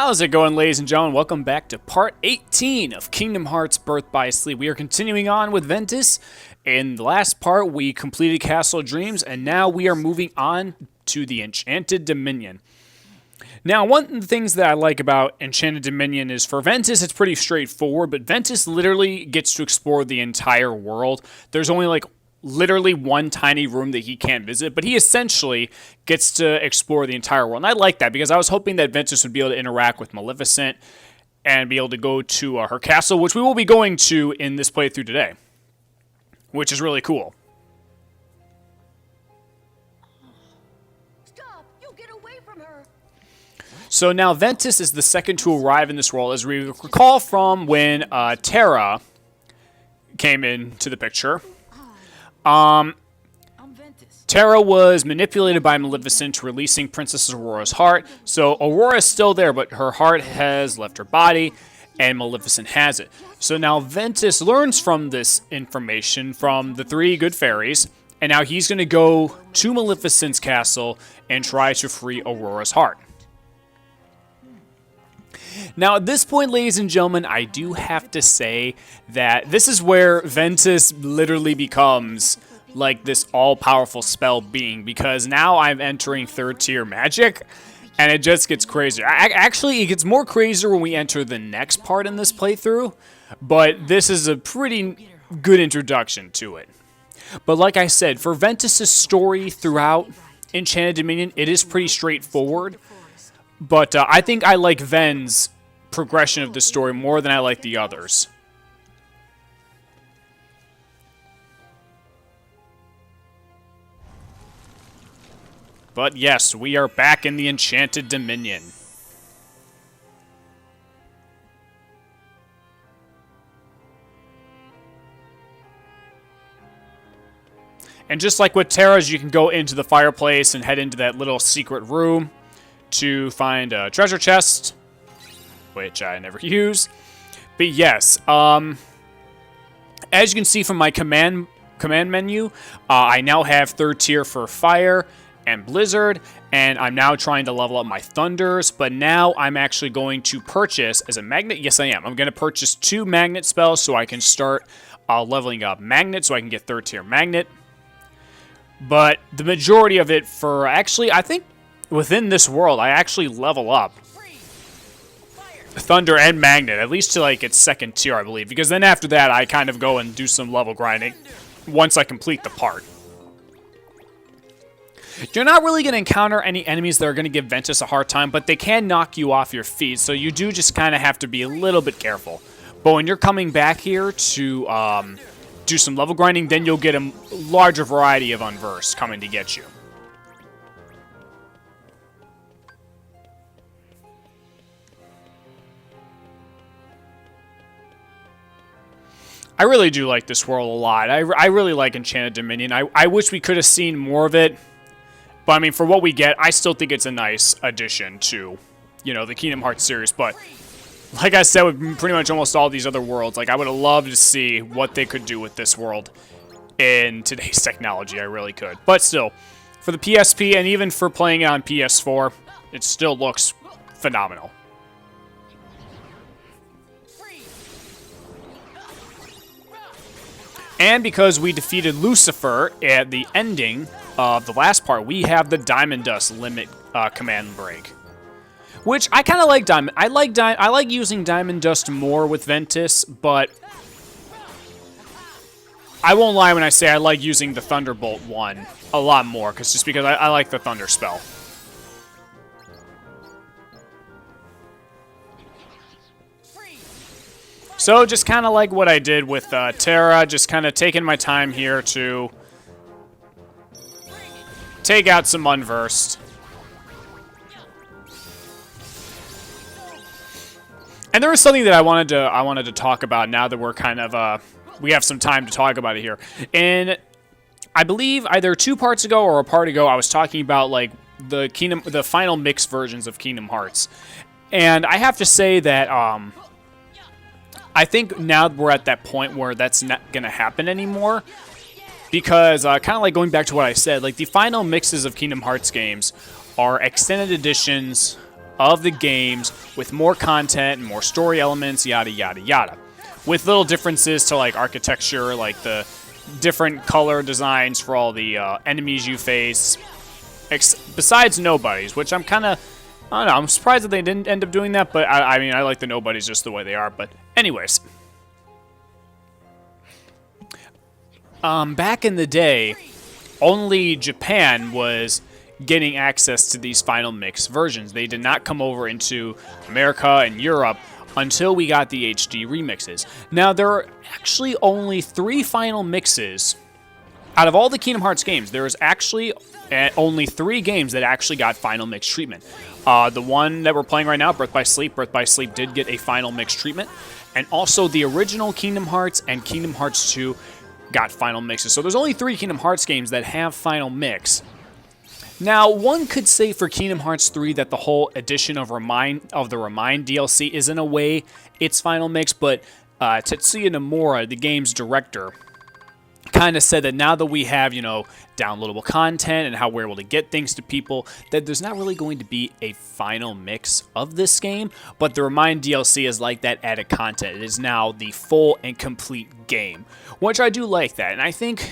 How's it going, ladies and gentlemen? Welcome back to part 18 of Kingdom Hearts Birth by Sleep. We are continuing on with Ventus. In the last part, we completed Castle Dreams, and now we are moving on to the Enchanted Dominion. Now, one of the things that I like about Enchanted Dominion is for Ventus, it's pretty straightforward, but Ventus literally gets to explore the entire world. There's only literally one tiny room that he can't visit, but he essentially gets to explore the entire world. And I like that because I was hoping that Ventus would be able to interact with Maleficent and be able to go to her castle, which we will be going to in this playthrough today, which is really cool. Stop! You get away from her. So now Ventus is the second to arrive in this world, as we recall from when Terra came into the picture. Terra was manipulated by Maleficent, releasing Princess Aurora's heart. So Aurora is still there, but her heart has left her body, and Maleficent has it. So now Ventus learns from this information from the three good fairies, and now he's going to go to Maleficent's castle and try to free Aurora's heart. Now, at this point, ladies and gentlemen, I do have to say that this is where Ventus literally becomes like this all-powerful spell being, because now I'm entering third-tier magic, and it just gets crazier. Actually, it gets more crazier when we enter the next part in this playthrough, but this is a pretty good introduction to it. But like I said, for Ventus' story throughout Enchanted Dominion, it is pretty straightforward. But I think I like Ven's progression of the story more than I like the others. But yes, we are back in the Enchanted Dominion. And just like with Terra's, you can go into the fireplace and head into that little secret room to find a treasure chest, which I never use. But yes, as you can see from my command menu, I now have third tier for fire and blizzard, and I'm now trying to level up my thunders. But now I'm actually going to purchase as a magnet. Yes, I am. I'm going to purchase 2 magnet spells so I can start leveling up magnet, so I can get third tier magnet. But the majority of it for actually, I think, within this world, I actually level up Thunder and Magnet, at least to its second tier, I believe. Because then after that, I kind of go and do some level grinding once I complete the part. You're not really going to encounter any enemies that are going to give Ventus a hard time, but they can knock you off your feet, so you do just kind of have to be a little bit careful. But when you're coming back here to do some level grinding, then you'll get a larger variety of Unversed coming to get you. I really do like this world a lot. I really like Enchanted Dominion. I wish we could have seen more of it. But, I mean, for what we get, I still think it's a nice addition to, the Kingdom Hearts series. But, like I said, with pretty much almost all these other worlds, I would have loved to see what they could do with this world in today's technology. I really could. But still, for the PSP and even for playing it on PS4, it still looks phenomenal. And because we defeated Lucifer at the ending of the last part, we have the Diamond Dust limit command break, which I kind of like. I like using Diamond Dust more with Ventus, but I won't lie when I say I like using the Thunderbolt one a lot more, just because I like the Thunder spell. So, just kind of like what I did with Terra, just kind of taking my time here to take out some Unversed. And there was something that I wanted to talk about now that we're kind of we have some time to talk about it here. And I believe either 2 parts ago or a part ago, I was talking about the final mixed versions of Kingdom Hearts. And I have to say that I think now we're at that point where that's not going to happen anymore. Because, kind of like going back to what I said, the final mixes of Kingdom Hearts games are extended editions of the games with more content and more story elements, yada, yada, yada. With little differences to like architecture, like the different color designs for all the enemies you face. Besides nobodies, which I'm kind of, I don't know, I'm surprised that they didn't end up doing that, but I mean, I like the nobodies just the way they are. But anyways. Back in the day, only Japan was getting access to these final mix versions. They did not come over into America and Europe until we got the HD remixes. Now, there are actually only 3 final mixes. Out of all the Kingdom Hearts games, there is actually only 3 games that actually got final mix treatment. The one that we're playing right now, Birth by Sleep did get a final mix treatment. And also the original Kingdom Hearts and Kingdom Hearts 2 got final mixes. So there's only 3 Kingdom Hearts games that have final mix. Now, one could say for Kingdom Hearts 3 that the whole addition of the Remind DLC is in a way its final mix, but Tetsuya Nomura, the game's director, kind of said that now that we have, downloadable content and how we're able to get things to people, that there's not really going to be a final mix of this game, but the Remind DLC is like that added content. It is now the full and complete game, which I do like that, and I think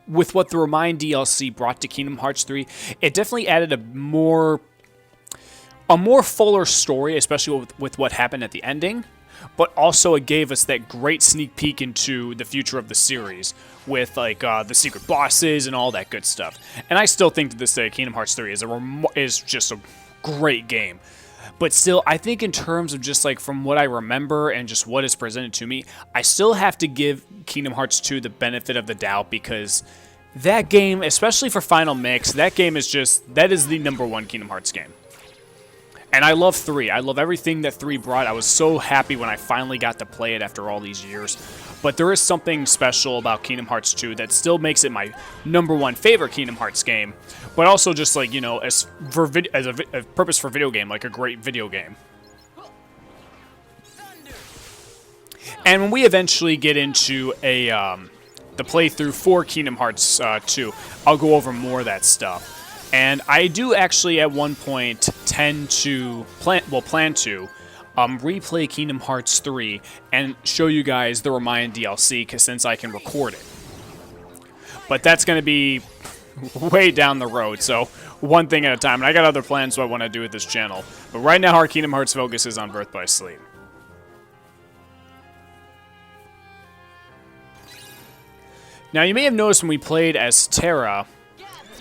with what the Remind DLC brought to Kingdom Hearts 3, it definitely added a more fuller story, especially with what happened at the ending, but also it gave us that great sneak peek into the future of the series with like the secret bosses and all that good stuff. And I still think to this day Kingdom Hearts 3 is just a great game. But still, I think in terms of just like from what I remember and just what is presented to me, I still have to give Kingdom Hearts 2 the benefit of the doubt, because that game, especially for Final Mix, that is the #1 Kingdom Hearts game. And I love 3. I love everything that 3 brought. I was so happy when I finally got to play it after all these years. But there is something special about Kingdom Hearts 2 that still makes it my #1 favorite Kingdom Hearts game. But also just like, as a purpose for video game, like a great video game. And when we eventually get into the playthrough for Kingdom Hearts 2, I'll go over more of that stuff. And I do actually at one point plan to replay Kingdom Hearts 3 and show you guys the Remind DLC, since I can record it. But that's going to be way down the road, so one thing at a time. And I got other plans what I want to do with this channel. But right now our Kingdom Hearts focus is on Birth by Sleep. Now you may have noticed when we played as Terra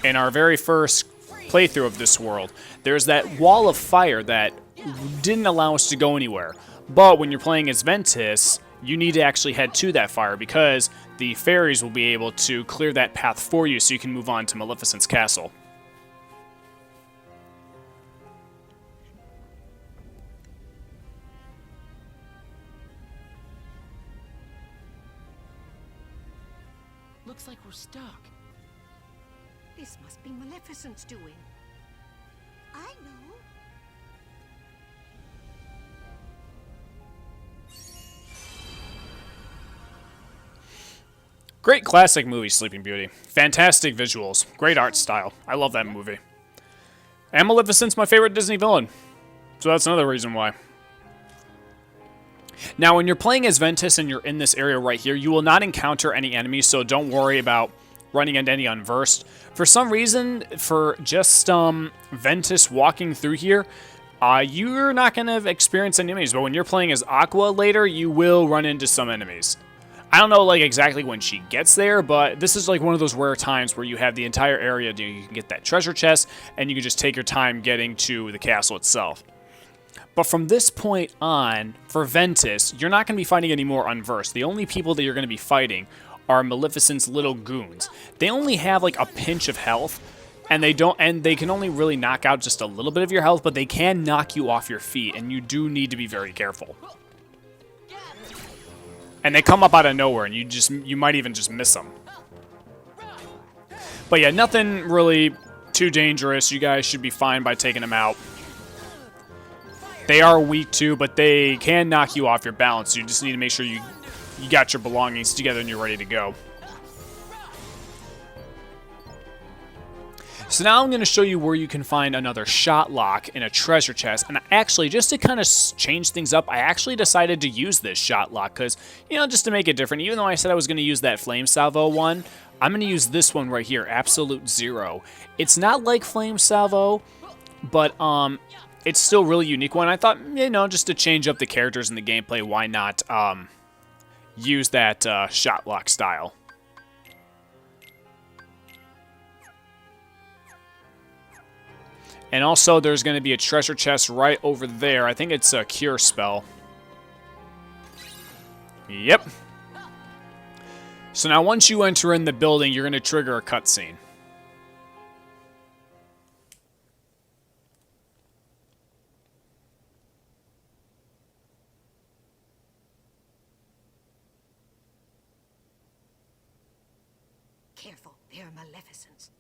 in our very first playthrough of this world, there's that wall of fire that didn't allow us to go anywhere. But when you're playing as Ventus, you need to actually head to that fire, because the fairies will be able to clear that path for you so you can move on to Maleficent's castle. Looks like we're stuck. This must be Maleficent's doing. I know. Great classic movie, Sleeping Beauty. Fantastic visuals. Great art style. I love that movie. And Maleficent's my favorite Disney villain. So that's another reason why. Now, when you're playing as Ventus and you're in this area right here, you will not encounter any enemies, so don't worry about running into any unversed. For some reason, for just Ventus walking through here, you're not going to experience any enemies, but when you're playing as Aqua later, you will run into some enemies. I don't know like exactly when she gets there, but this is like one of those rare times where you have the entire area, you can get that treasure chest, and you can just take your time getting to the castle itself. But from this point on, for Ventus, you're not going to be fighting any more unversed. The only people that you're going to be fighting are Maleficent's little goons. They only have like a pinch of health, and they can only really knock out just a little bit of your health, but they can knock you off your feet, and you do need to be very careful. And they come up out of nowhere, and you might even just miss them. But yeah, nothing really too dangerous. You guys should be fine by taking them out. They are weak too, but they can knock you off your balance. You just need to make sure you got your belongings together and you're ready to go. So now I'm going to show you where you can find another shot lock in a treasure chest. And actually, just to kind of change things up, I actually decided to use this shot lock because, you know, just to make it different. Even though I said I was going to use that flame salvo one, I'm going to use this one right here, Absolute Zero. It's not like flame salvo, but it's still a really unique one. I thought, you know, just to change up the characters in the gameplay, why not use that shot lock style. And also, there's going to be a treasure chest right over there. I think it's a cure spell. Yep. So now once you enter in the building, you're going to trigger a cutscene. Careful, they're maleficents.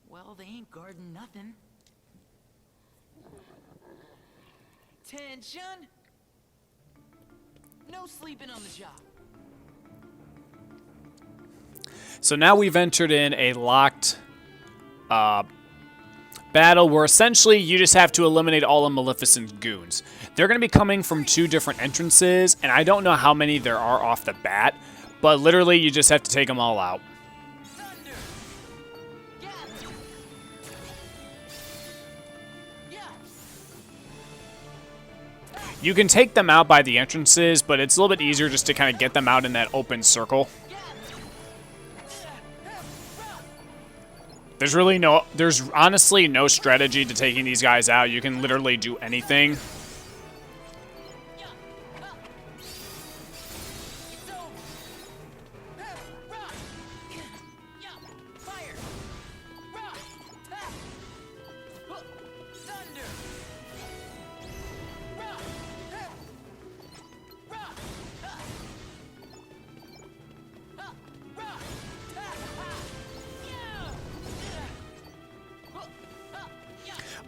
Well, they ain't guarding nothing. Attention! No sleeping on the job. So now we've entered in a locked battle where essentially you just have to eliminate all the Maleficent's goons. They're going to be coming from 2 different entrances, and I don't know how many there are off the bat, but literally you just have to take them all out. Thunder! Gather! Yeah! You can take them out by the entrances, but it's a little bit easier just to kind of get them out in that open circle. There's honestly no strategy to taking these guys out. You can literally do anything.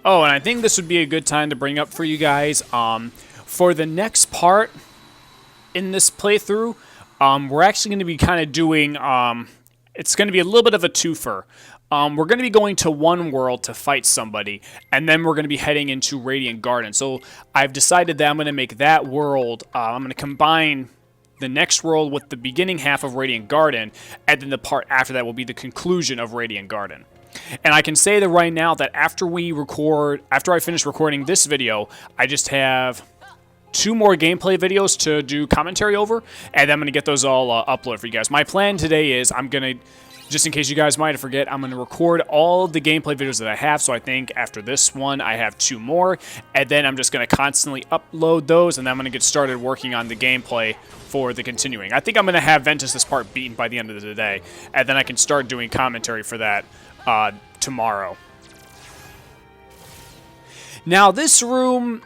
Oh, and I think this would be a good time to bring up for you guys, for the next part in this playthrough, we're actually going to be kind of doing, it's going to be a little bit of a twofer. We're going to be going to one world to fight somebody, and then we're going to be heading into Radiant Garden. So I've decided that I'm going to make that world, I'm going to combine the next world with the beginning half of Radiant Garden, and then the part after that will be the conclusion of Radiant Garden. And I can say that right now that after I finish recording this video, I just have 2 more gameplay videos to do commentary over, and I'm going to get those all uploaded for you guys. My plan today is I'm going to, just in case you guys might forget, I'm going to record all the gameplay videos that I have, so I think after this one I have 2 more, and then I'm just going to constantly upload those, and then I'm going to get started working on the gameplay for the continuing. I think I'm going to have Ventus this part beaten by the end of the day, and then I can start doing commentary for that tomorrow. Now this room,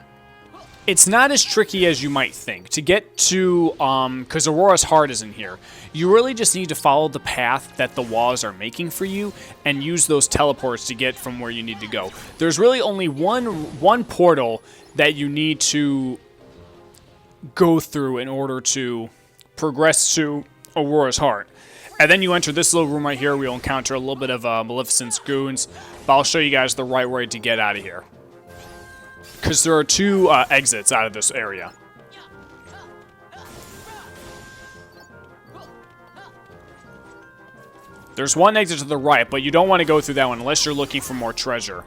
it's not as tricky as you might think to get to, because Aurora's Heart is in here. You really just need to follow the path that the walls are making for you and use those teleports to get from where you need to go. There's really only one portal that you need to go through in order to progress to Aurora's Heart. And then you enter this little room right here. We'll encounter a little bit of Maleficent's goons, but I'll show you guys the right way to get out of here. Because there are 2 exits out of this area. There's one exit to the right, but you don't want to go through that one unless you're looking for more treasure.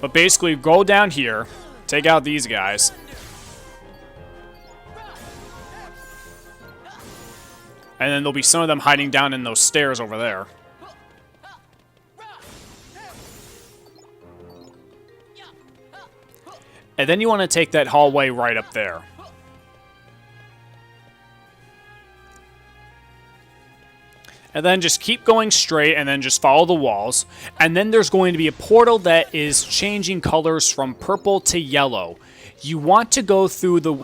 But basically, go down here, take out these guys. And then there'll be some of them hiding down in those stairs over there. And then you want to take that hallway right up there. And then just keep going straight and then just follow the walls. And then there's going to be a portal that is changing colors from purple to yellow. You want to go through the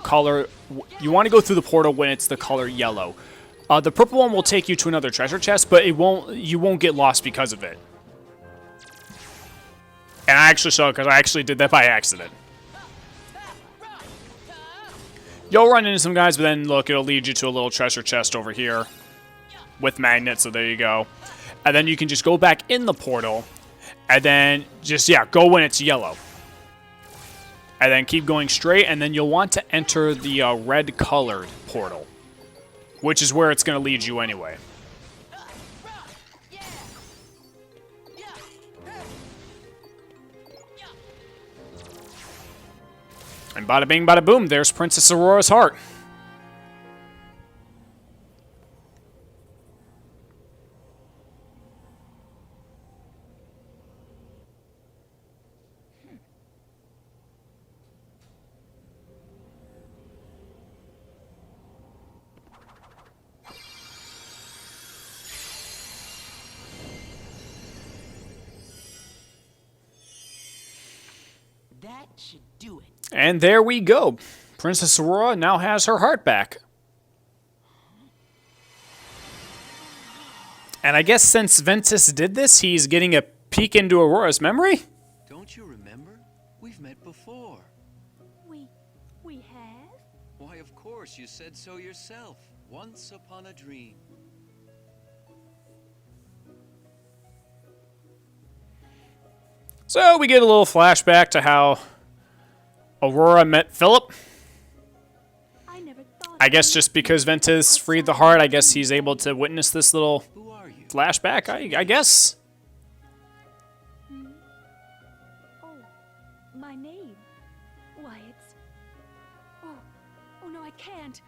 portal when it's the color yellow. The purple one will take you to another treasure chest, but you won't get lost because of it. And I actually saw it because I actually did that by accident. You'll run into some guys, but then look, it'll lead you to a little treasure chest over here with magnets, so there you go. And then you can just go back in the portal. And then just, yeah, go when it's yellow. And then keep going straight. And then you'll want to enter the red-colored portal. Which is where it's going to lead you anyway. And bada bing, bada boom, there's Princess Aurora's heart. That should do it. And there we go. Princess Aurora now has her heart back. And I guess since Ventus did this, he's getting a peek into Aurora's memory? Don't you remember? We've met before. We have? Why, of course, you said so yourself. Once upon a dream. So we get a little flashback to how Aurora met Philip. I never thought. I guess just because Ventus freed the heart, I guess he's able to witness this little Who are you? flashback, I guess. Oh, my name. Why, it's. Oh no, I can't.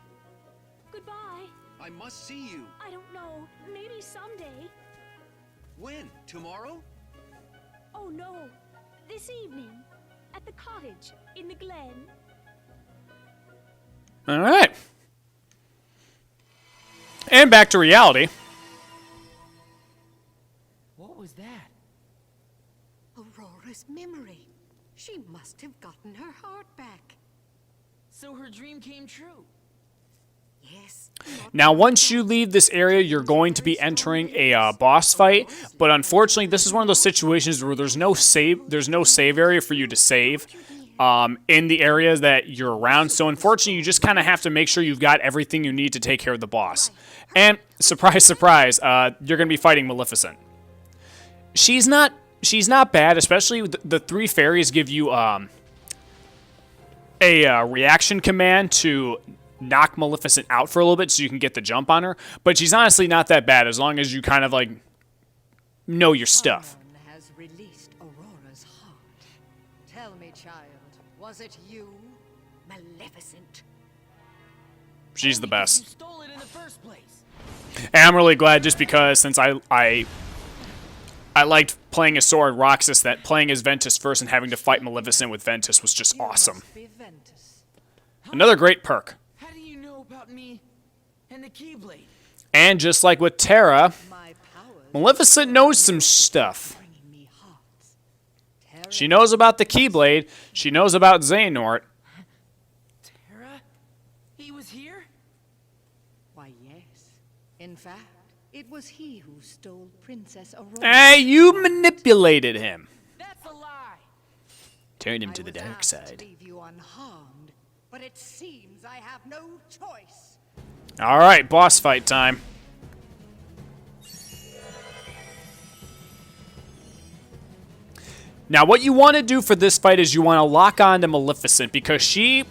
Goodbye. I must see you. I don't know. Maybe someday. When? Tomorrow? Oh no, this evening. At the cottage in the glen. All right. And back to reality. What was that? Aurora's memory. She must have gotten her heart back. So her dream came true. Yes. Now, once you leave this area, you're going to be entering a boss fight. But unfortunately, this is one of those situations where there's no save area for you to save in the areas that you're around. So unfortunately, you just kind of have to make sure you've got everything you need to take care of the boss. And surprise, surprise, you're going to be fighting Maleficent. She's not bad, especially the three fairies give you a reaction command to knock Maleficent out for a little bit so you can get the jump on her. But she's honestly not that bad as long as you kind of like know your stuff. Someone has released Aurora's heart. Tell me, child, was it you, Maleficent? She's the You best. stole it in the first place. And I'm really glad just because since I liked playing as Sword Roxas, that playing as Ventus first and having to fight Maleficent with Ventus was just awesome. Must be Ventus. Another great perk. How do you know about me and the Keyblade? And just like with Terra, My powers Maleficent knows some stuff. bringing me hearts. Terror She knows about the Keyblade. She knows about Xehanort. Terra? He was here? Why, yes. In fact, it was he who stole Princess Aurora. Hey, you manipulated him. That's a lie. Turned him I to the was dark asked side. to leave you unharmed, but it seems I have no choice. All right, boss fight time. Now, what you want to do for this fight is you want to lock on to Maleficent because she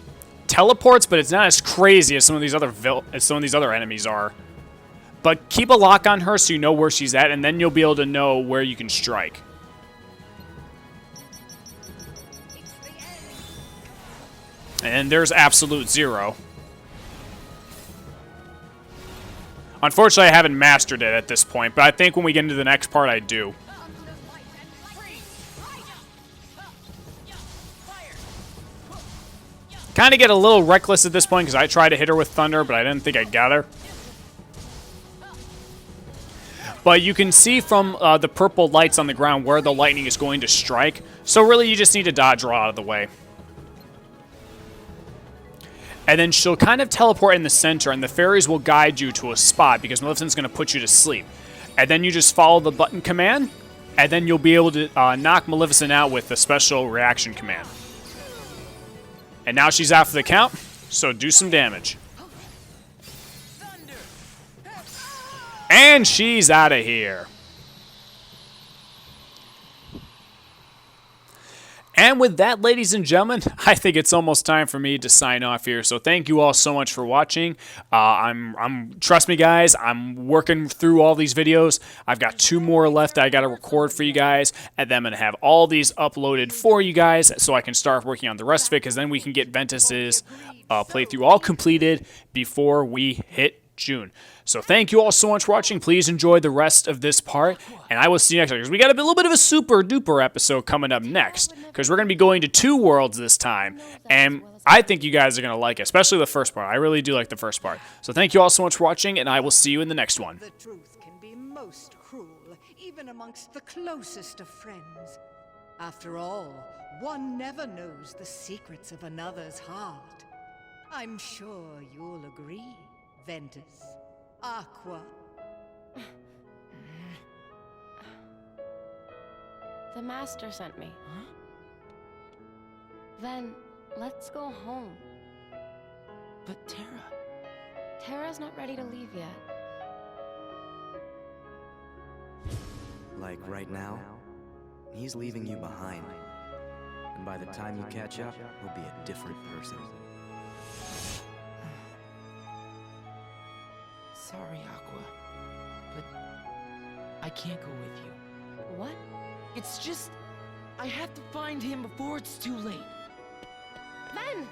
teleports, but it's not as crazy as some of these other enemies are. But keep a lock on her so you know where she's at, and then you'll be able to know where you can strike. It's the end. And there's absolute zero. Unfortunately, I haven't mastered it at this point, but I think when we get into the next part, I do. Kind of get a little reckless at this point because I tried to hit her with thunder, but I didn't think I got her. But you can see from the purple lights on the ground where the lightning is going to strike. So really, you just need to dodge her out of the way. And then she'll kind of teleport in the center, and the fairies will guide you to a spot because Maleficent's going to put you to sleep. And then you just follow the button command, and then you'll be able to knock Maleficent out with the special reaction command. And now she's out for the count, so do some damage. Thunder! And she's out of here. And with that, ladies and gentlemen, I think it's almost time for me to sign off here. So thank you all so much for watching. Trust me, guys, I'm working through all these videos. I've got 2 more left that I got to record for you guys, and then I'm going to have all these uploaded for you guys so I can start working on the rest of it, because then we can get Ventus's playthrough all completed before we hit June. So thank you all so much for watching. Please enjoy the rest of this part, and I will see you next time, because we got a little bit of a super duper episode coming up next, because we're going to be going to 2 worlds this time, and I think you guys are going to like it, especially the first part. I really do like the first part. So thank you all so much for watching, and I will see you in the next one. The truth can be most cruel, even amongst the closest of friends. After all, one never knows the secrets of another's heart. I'm sure you'll agree, Ventus. Aqua. The master sent me. Huh? Then, let's go home. But Terra... Terra's not ready to leave yet. Like right now, he's leaving you behind. And by the time you catch up, he'll be a different person. Sorry, Aqua. But... I can't go with you. What? It's just... I have to find him before it's too late. Ven!